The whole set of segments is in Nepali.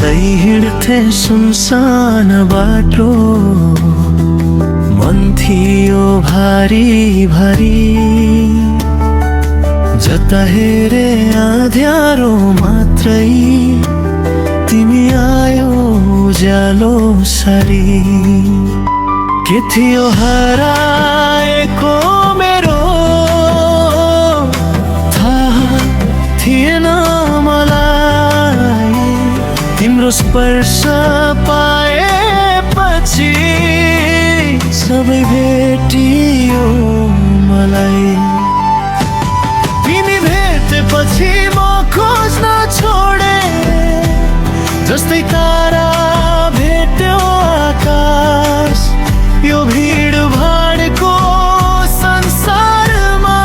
हिँड्दै हिँड्थे सुनसान बाटो, मन थियो भारी भारी। जता हेरे आँध्यारो मात्रै, तिमी आयो उज्यालो सारी। के थियो हराएको मेरो, थाहा थिएन मलाई। तिम्रो स्पर्श पाएपछि सबै भेटियो मलाई। तिमी भेटेपछि म खोज्न छोडे, जस्तै तारा भेट्यो आकाश। यो भिड भाडको संसारमा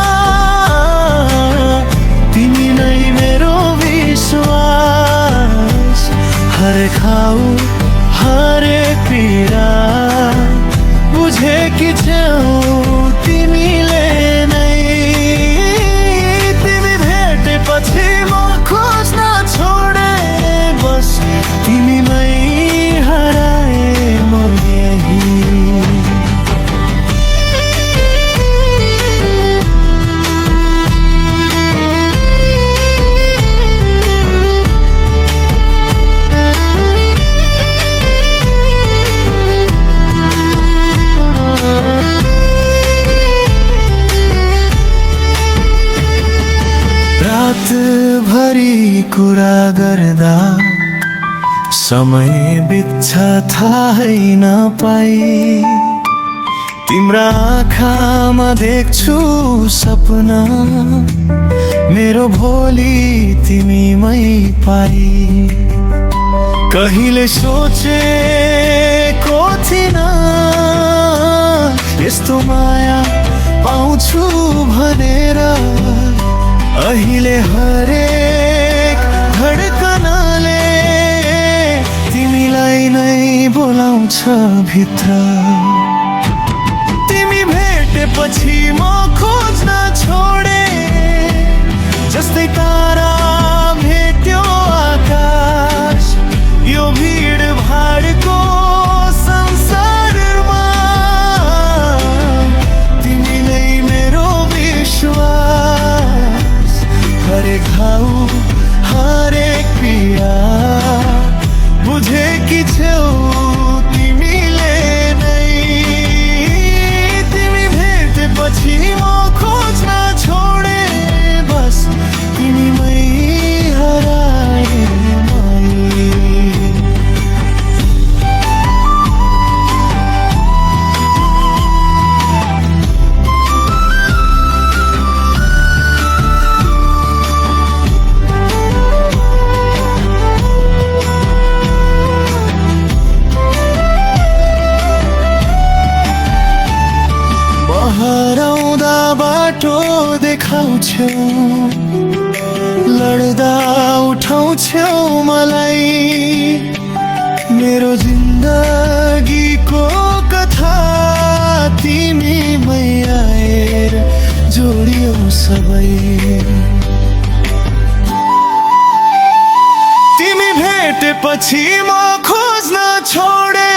तिमी नै मेरो विश्वास। हरेक घाउ हरेक पीडा बुझेकी छेउ तिमीले नै। तिमी भेटेपछि म खोज्न छोडे, बस तिमीमै हराए म यही। रातभरि कुरा गर्दा समय बित्छ थाहै नपाई। तिम्रा आँखामा देख्छु सपना, मेरो भोलि तिमीमै पाई। कहिले सोचेको थिइन यस्तो माया पाउँछु भनेर। अहिले हरेक धडकनले तिमीलाई नै बोलाउँछ भित्र। तिमी भेटेपछि म खोज्न छोडे, जस्तै तारा भेट्यो आकाश। यो भिड भाडको संसारमा तिमी नै मेरो विश्वास। हरेक घाउ हरेक पीडा बुझेकी छेउ तिमीले नै। तिमी भेटेपछि म खोज्न छोडे, बस तिमीमै हराए मैले। हराउँदा बाटो देखाउँछौ, लड्दा उठाउँछौ मलाई। मेरो जिन्दगीको कथा तिमीमै आएर जोडियो सबै। तिमी भेटेपछि म खोज्न छोडे,